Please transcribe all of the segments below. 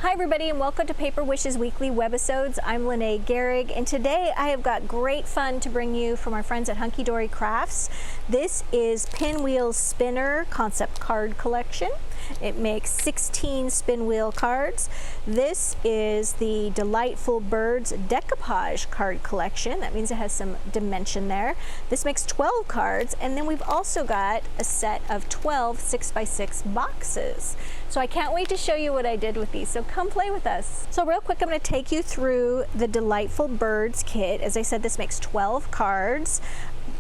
Hi everybody and welcome to Paper Wishes Weekly Webisodes. I'm Lene Gehrig and today I have got great fun to bring you from our friends at Hunkydory Crafts. This is Pinwheel Spinner Concept Card Collection. It makes 16 spin wheel cards. This is the Delightful Birds Decoupage Card Collection. That means it has some dimension there. This makes 12 cards, and then we've also got a set of 12 6x6 boxes. So I can't wait to show you what I did with these, so come play with us. So real quick, I'm going to take you through the Delightful Birds kit. As I said, this makes 12 cards.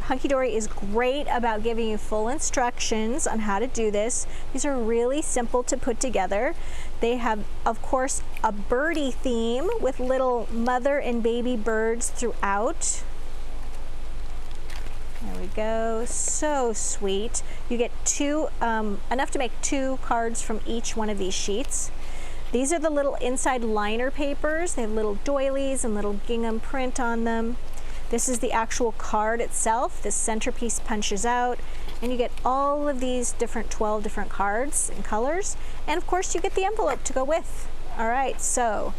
Hunkydory is great about giving you full instructions on how to do this. These are really simple to put together. They have, of course, a birdie theme with little mother and baby birds throughout. There we go, so sweet. You get enough to make 2 cards from each one of these sheets. These are the little inside liner papers. They have little doilies and little gingham print on them. This is the actual card itself. This centerpiece punches out, and you get all of these 12 different cards and colors. And of course, you get the envelope to go with. All right, so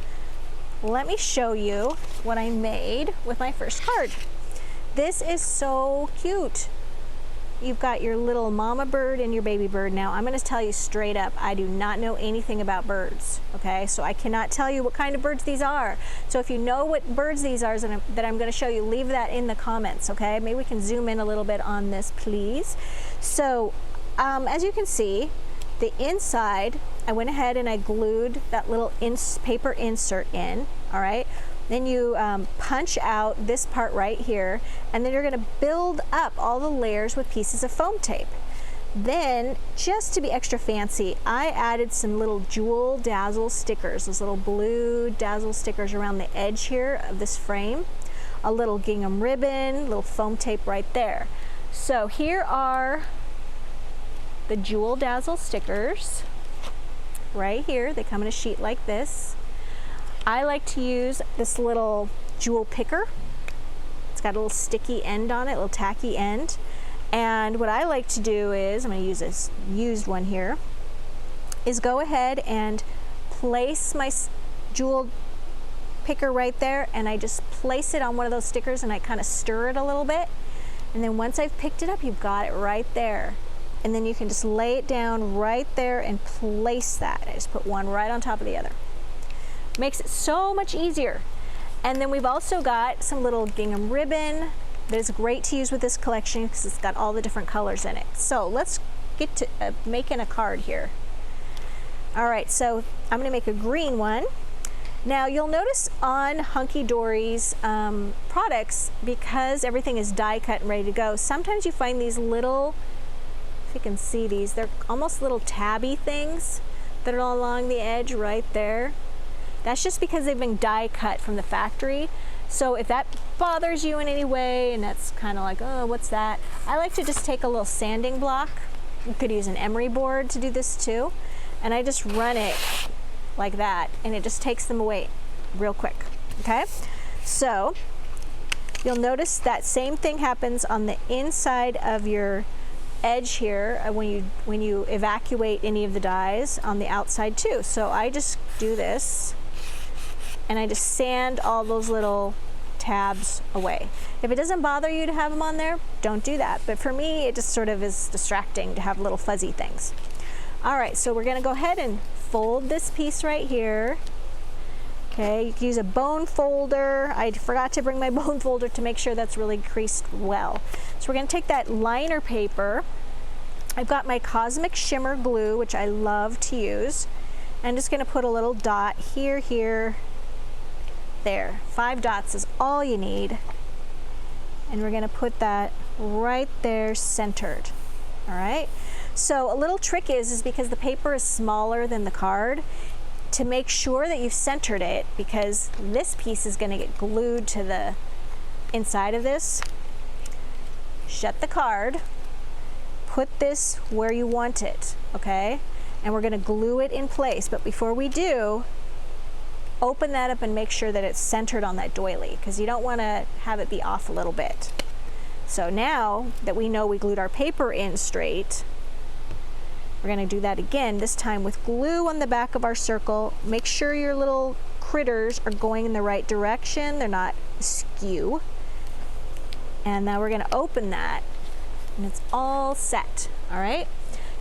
let me show you what I made with my first card. This is so cute. You've got your little mama bird and your baby bird. Now, I'm going to tell you straight up, I do not know anything about birds, okay? So I cannot tell you what kind of birds these are. So if you know what birds these are that I'm going to show you, leave that in the comments, okay? Maybe we can zoom in a little bit on this, please. So as you can see, the inside, I went ahead and I glued that little paper insert in, all right? Then you punch out this part right here, and then you're going to build up all the layers with pieces of foam tape. Then, just to be extra fancy, I added some little jewel dazzle stickers, those little blue dazzle stickers around the edge here of this frame. A little gingham ribbon, little foam tape right there. So here are the jewel dazzle stickers right here. They come in a sheet like this. I like to use this little jewel picker. It's got a little sticky end on it, a little tacky end. And what I like to do is, I'm going to use this used one here, is go ahead and place my jewel picker right there, and I just place it on one of those stickers and I kind of stir it a little bit. And then once I've picked it up, you've got it right there. And then you can just lay it down right there and place that. I just put one right on top of the other. Makes it so much easier. And then we've also got some little gingham ribbon that is great to use with this collection because it's got all the different colors in it. So let's get to making a card here. All right, so I'm going to make a green one. Now you'll notice on Hunkydory's products, because everything is die cut and ready to go, sometimes you find these little, if you can see these, they're almost little tabby things that are along the edge right there. That's just because they've been die cut from the factory. So if that bothers you in any way, and that's kind of like, oh, what's that? I like to just take a little sanding block. You could use an emery board to do this too. And I just run it like that, and it just takes them away real quick, okay? So you'll notice that same thing happens on the inside of your edge here when you evacuate any of the dies on the outside too. So I just do this, and I just sand all those little tabs away. If it doesn't bother you to have them on there, don't do that. But for me, it just sort of is distracting to have little fuzzy things. All right, so we're gonna go ahead and fold this piece right here. Okay, you can use a bone folder. I forgot to bring my bone folder to make sure that's really creased well. So we're gonna take that liner paper. I've got my Cosmic Shimmer glue, which I love to use. I'm just gonna put a little dot here, here, there. 5 dots is all you need. And we're gonna put that right there centered, all right? So a little trick is because the paper is smaller than the card, to make sure that you've centered it, because this piece is gonna get glued to the inside of this. Shut the card, put this where you want it, okay? And we're gonna glue it in place, but before we do, open that up and make sure that it's centered on that doily, because you don't wanna have it be off a little bit. So now that we know we glued our paper in straight, We're going to do that again, this time with glue on the back of our circle. Make sure your little critters are going in the right direction. They're not askew. And now we're going to open that, and it's all set. All right.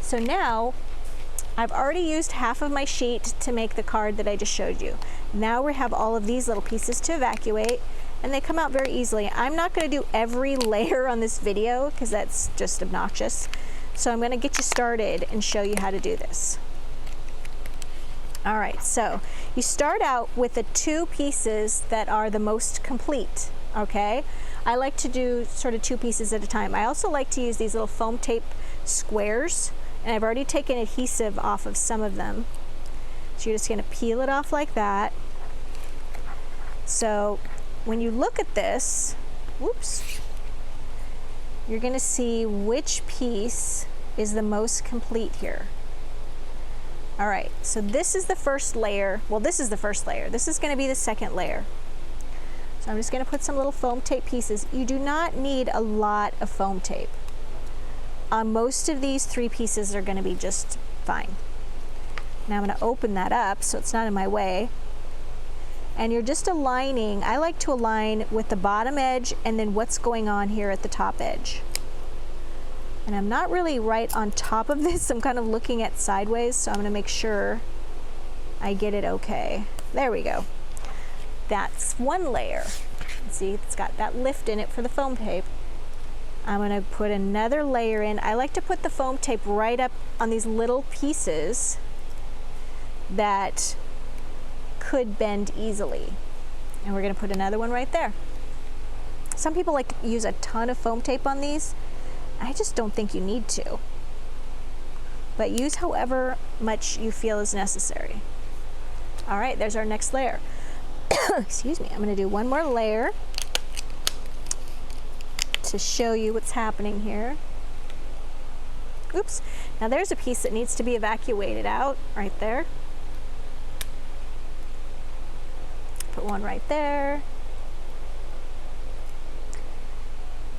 So now I've already used half of my sheet to make the card that I just showed you. Now we have all of these little pieces to evacuate, and they come out very easily. I'm not going to do every layer on this video because that's just obnoxious. So I'm going to get you started and show you how to do this. All right, so you start out with the 2 pieces that are the most complete, okay? I like to do sort of 2 pieces at a time. I also like to use these little foam tape squares, and I've already taken adhesive off of some of them. So you're just going to peel it off like that. So when you look at this, whoops, you're going to see which piece is the most complete here. All right, so this is the first layer. Well, this is the first layer. This is going to be the second layer. So I'm just going to put some little foam tape pieces. You do not need a lot of foam tape. Most of these 3 pieces are going to be just fine. Now I'm going to open that up so it's not in my way. And you're just aligning. I like to align with the bottom edge and then what's going on here at the top edge. And I'm not really right on top of this. I'm kind of looking at sideways, so I'm going to make sure I get it okay. There we go. That's one layer. See, it's got that lift in it for the foam tape. I'm going to put another layer in. I like to put the foam tape right up on these little pieces that could bend easily. And we're going to put another one right there. Some people like to use a ton of foam tape on these. I just don't think you need to. But use however much you feel is necessary. All right, there's our next layer. Excuse me, I'm going to do one more layer to show you what's happening here. Oops. Now there's a piece that needs to be evacuated out right there. Put one right there.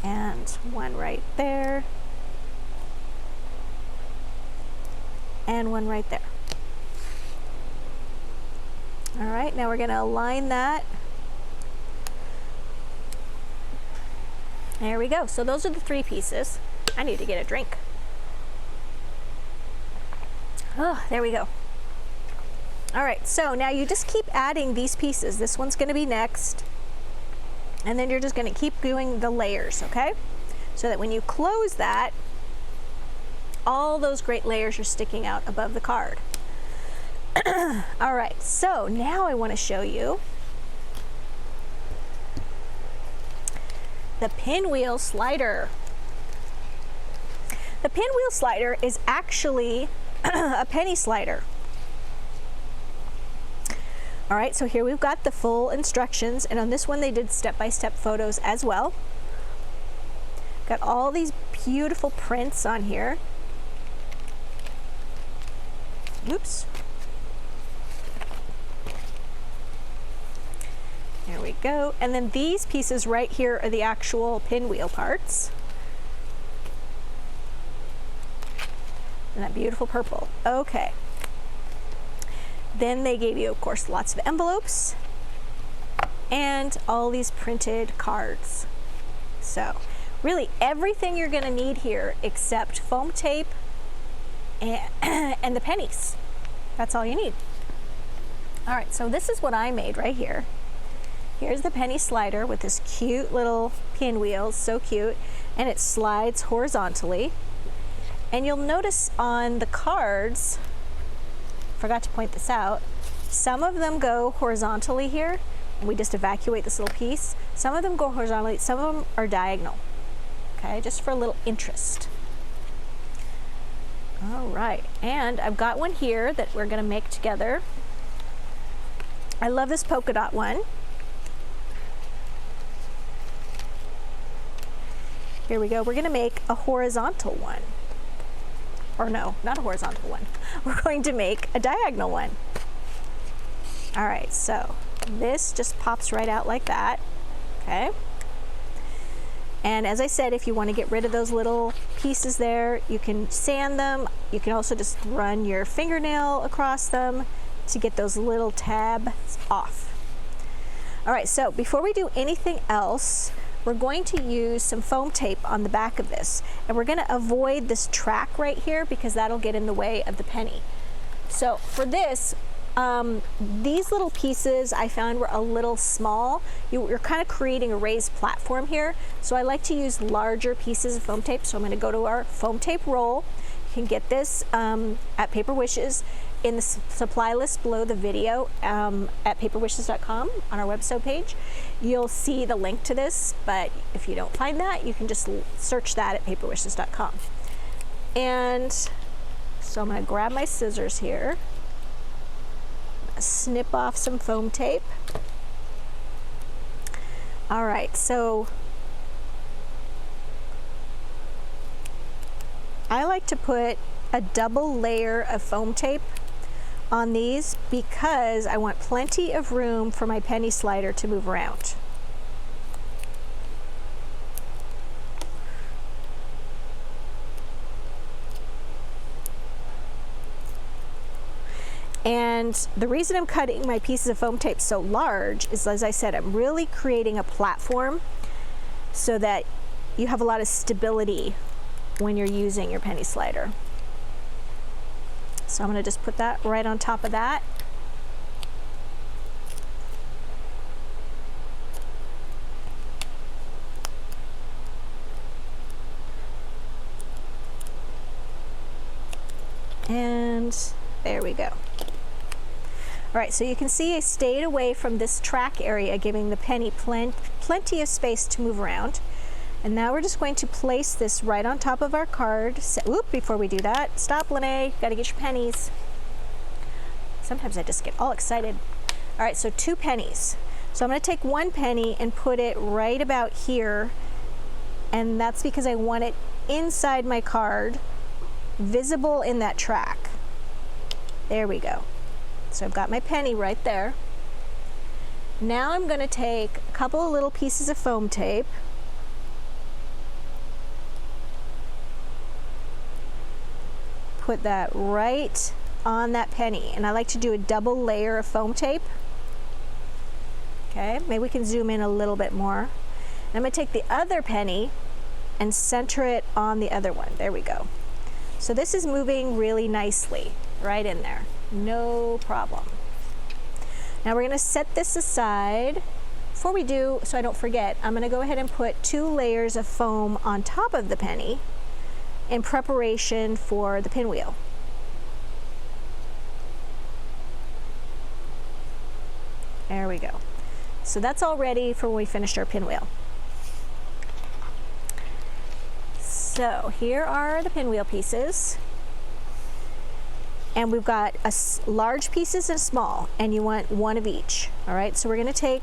And one right there. And one right there. All right, now we're going to align that. There we go. So those are the 3 pieces. I need to get a drink. Oh, there we go. All right, so now you just keep adding these pieces. This one's going to be next. And then you're just going to keep doing the layers, okay? So that when you close that, all those great layers are sticking out above the card. All right, so now I want to show you the Pinwheel Slider. The Pinwheel Slider is actually a penny slider. All right, so here we've got the full instructions, and on this one they did step-by-step photos as well. Got all these beautiful prints on here. Oops. There we go. And then these pieces right here are the actual pinwheel parts. And that beautiful purple. Okay. Then they gave you, of course, lots of envelopes and all these printed cards. So really everything you're going to need here except foam tape and the pennies. That's all you need. All right, so this is what I made right here. Here's the penny slider with this cute little pinwheel, so cute, and it slides horizontally. And you'll notice on the cards, forgot to point this out, some of them go horizontally here, and we just evacuate this little piece. Some of them go horizontally, some of them are diagonal, okay, just for a little interest. All right, and I've got one here that we're gonna make together. I love this polka dot one. Here we go, we're gonna make a horizontal one. Or no, not a horizontal one. We're going to make a diagonal one. All right, so this just pops right out like that, okay? And as I said, if you want to get rid of those little pieces there, you can sand them. You can also just run your fingernail across them to get those little tabs off. All right, so before we do anything else, we're going to use some foam tape on the back of this, and we're going to avoid this track right here because that'll get in the way of the penny. So for this, these little pieces I found were a little small. You're kind of creating a raised platform here, so I like to use larger pieces of foam tape. So I'm going to go to our foam tape roll. You can get this at Paper Wishes in the supply list below the video at paperwishes.com on our Webisode page. You'll see the link to this, but if you don't find that, you can just search that at paperwishes.com. And so I'm going to grab my scissors here, snip off some foam tape. All right, so I like to put a double layer of foam tape on these because I want plenty of room for my penny slider to move around. And the reason I'm cutting my pieces of foam tape so large is, as I said, I'm really creating a platform so that you have a lot of stability when you're using your penny slider. So I'm going to just put that right on top of that. And there we go. All right, so you can see I stayed away from this track area, giving the penny plenty of space to move around. And now we're just going to place this right on top of our card. Oop, before we do that, stop, Lene, gotta get your pennies. Sometimes I just get all excited. All right, so 2 pennies. So I'm gonna take 1 penny and put it right about here. And that's because I want it inside my card, visible in that track. There we go. So I've got my penny right there. Now I'm going to take a couple of little pieces of foam tape, put that right on that penny, and I like to do a double layer of foam tape. Okay, maybe we can zoom in a little bit more. And I'm going to take the other penny and center it on the other one. There we go. So this is moving really nicely right in there. No problem. Now we're going to set this aside. Before we do, so I don't forget, I'm going to go ahead and put 2 layers of foam on top of the penny in preparation for the pinwheel. There we go. So that's all ready for when we finish our pinwheel. So here are the pinwheel pieces. And we've got large pieces and small, and you want 1 of each. All right, so we're going to take,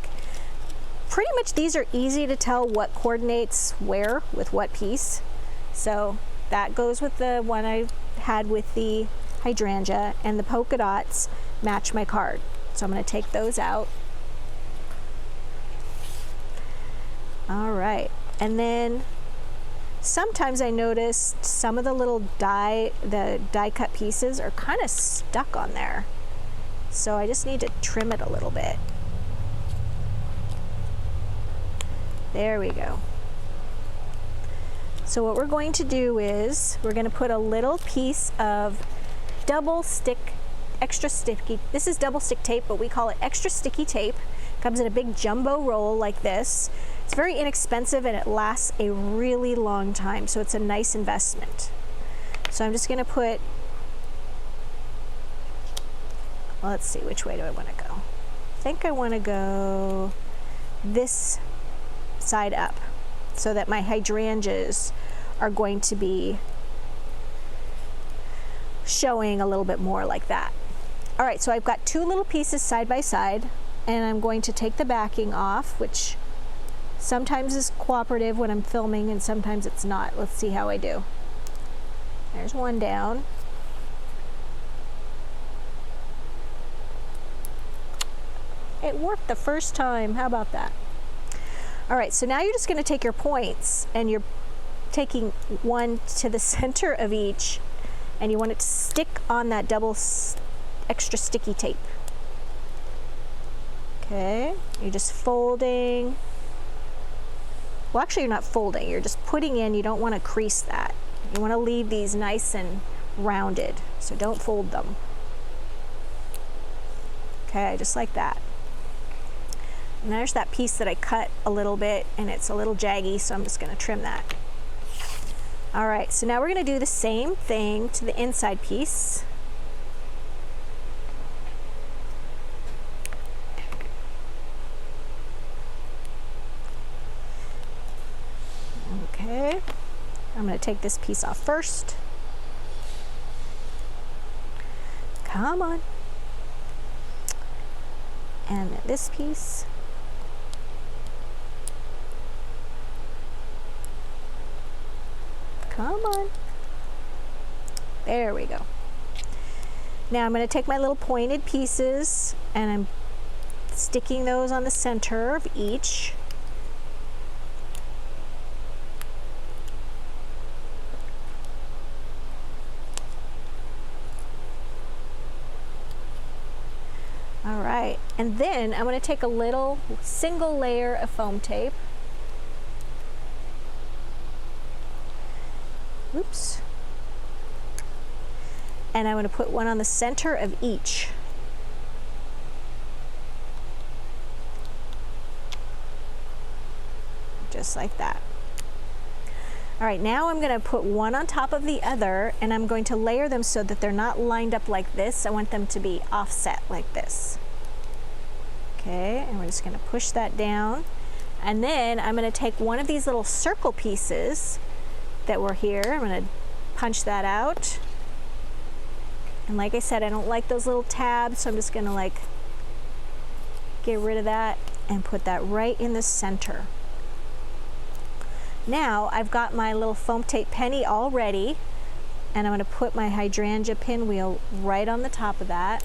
pretty much these are easy to tell what coordinates where with what piece. So that goes with the one I had with the hydrangea, and the polka dots match my card. So I'm going to take those out. All right, and then sometimes I noticed some of the little die cut pieces are kind of stuck on there. So I just need to trim it a little bit. There we go. So what we're going to do is we're going to put a little piece of extra sticky, this is double stick tape, but we call it extra sticky tape. Comes in a big jumbo roll like this. It's very inexpensive and it lasts a really long time, so it's a nice investment. So I'm just going to put, well, let's see, which way do I want to go? I think I want to go this side up so that my hydrangeas are going to be showing a little bit more like that. All right, so I've got 2 little pieces side by side, and I'm going to take the backing off, which sometimes is cooperative when I'm filming and sometimes it's not. Let's see how I do. There's one down. It worked the first time. How about that? All right, so now you're just going to take your points and you're taking one to the center of each, and you want it to stick on that double extra sticky tape. Okay, you're just folding. Well, actually you're not folding, you're just putting in. You don't want to crease that. You want to leave these nice and rounded, so don't fold them. Okay, just like that. And there's that piece that I cut a little bit and it's a little jaggy, so I'm just going to trim that. All right, so now we're going to do the same thing to the inside piece. Okay, I'm going to take this piece off first. Come on. And this piece. Come on. There we go. Now I'm going to take my little pointed pieces and I'm sticking those on the center of each. All right, and then I'm going to take a little single layer of foam tape. Oops. And I'm going to put one on the center of each. Just like that. All right, now I'm going to put one on top of the other, and I'm going to layer them so that they're not lined up like this. I want them to be offset like this. Okay, and we're just going to push that down. And then I'm going to take one of these little circle pieces that were here. I'm going to punch that out. And like I said, I don't like those little tabs, so I'm just going to like get rid of that and put that right in the center. Now I've got my little foam tape penny all ready, and I'm going to put my hydrangea pinwheel right on the top of that,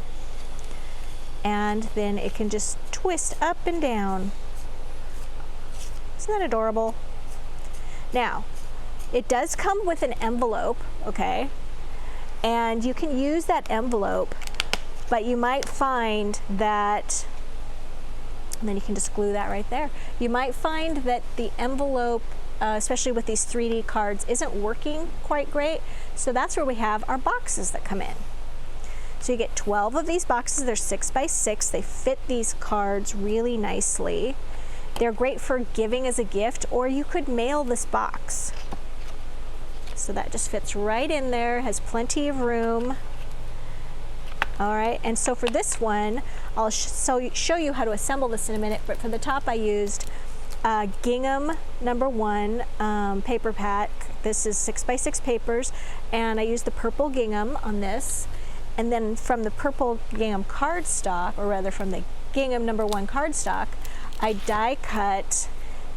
and then it can just twist up and down. Isn't that adorable? Now, it does come with an envelope, okay? And you can use that envelope, but you might find that, and then you can just glue that right there. You might find that the envelope, especially with these 3D cards, isn't working quite great. So that's where we have our boxes that come in. So you get 12 of these boxes. They're 6 by 6. They fit these cards really nicely. They're great for giving as a gift, or you could mail this box. So that just fits right in there, has plenty of room. All right, and so for this one, I'll show you how to assemble this in a minute, but for the top I used gingham #1 paper pack. This is 6 by 6 papers, and I used the purple gingham on this. And then from the purple gingham cardstock, or rather from the gingham #1 cardstock, I die cut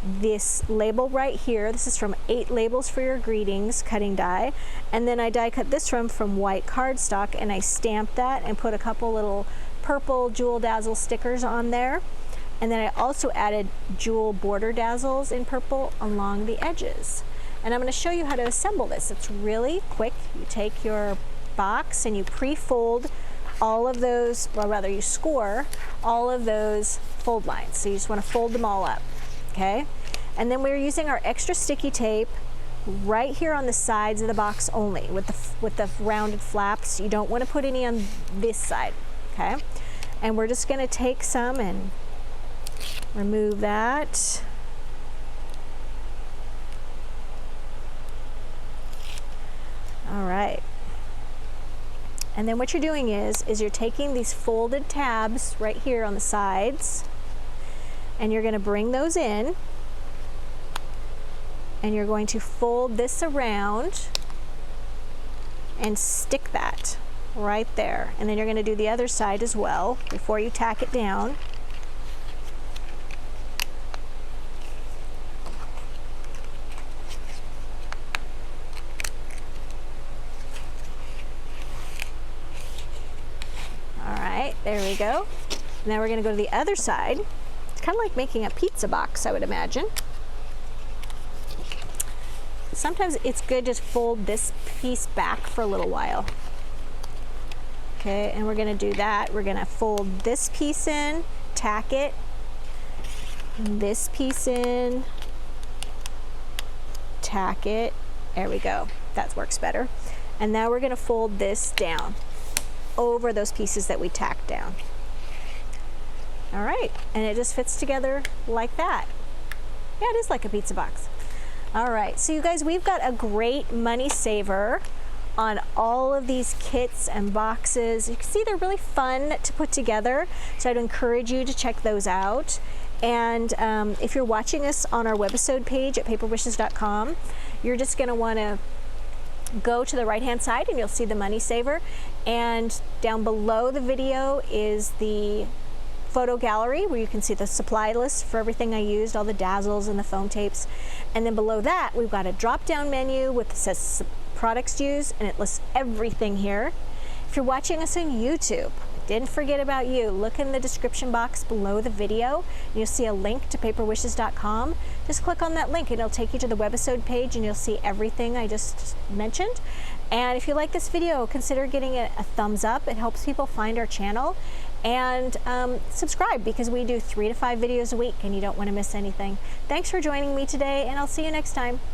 this label right here. This is from 8 Labels for Your Greetings cutting die. And then I die cut this from white cardstock, and I stamped that and put a couple little purple Jewel Dazzle stickers on there. And then I also added Jewel Border Dazzles in purple along the edges. And I'm going to show you how to assemble this. It's really quick. You take your box and you pre-fold all of those, or rather you score all of those fold lines. So you just want to fold them all up. Okay, and then we're using our extra sticky tape right here on the sides of the box only, with the rounded flaps. You don't want to put any on this side. Okay, and we're just going to take some and remove that. All right, and then what you're doing is you're taking these folded tabs right here on the sides, and you're going to bring those in, and you're going to fold this around and stick that right there. And then you're going to do the other side as well before you tack it down. All right, there we go. Now we're going to go to the other side. kind of like making a pizza box, I would imagine. Sometimes it's good to fold this piece back for a little while. Okay, and we're gonna do that. We're gonna fold this piece in, tack it, this piece in, tack it. There we go, that works better. And now we're gonna fold this down over those pieces that we tacked down. All right, and it just fits together like that. Yeah, it is like a pizza box. All right, so you guys, we've got a great money saver on all of these kits and boxes. You can see they're really fun to put together, so I'd encourage you to check those out. And if you're watching us on our webisode page at paperwishes.com, you're just gonna wanna go to the right-hand side and you'll see the money saver. And down below the video is the photo gallery where you can see the supply list for everything I used, all the dazzles and the foam tapes. And then below that, we've got a drop-down menu with, it says products used, and it lists everything here. If you're watching us on YouTube, didn't forget about you. Look in the description box below the video, and you'll see a link to paperwishes.com. Just click on that link and it'll take you to the webisode page and you'll see everything I just mentioned. And if you like this video, consider getting a thumbs up. It helps people find our channel. And subscribe, because we do 3 to 5 videos a week and you don't want to miss anything. Thanks for joining me today, and I'll see you next time.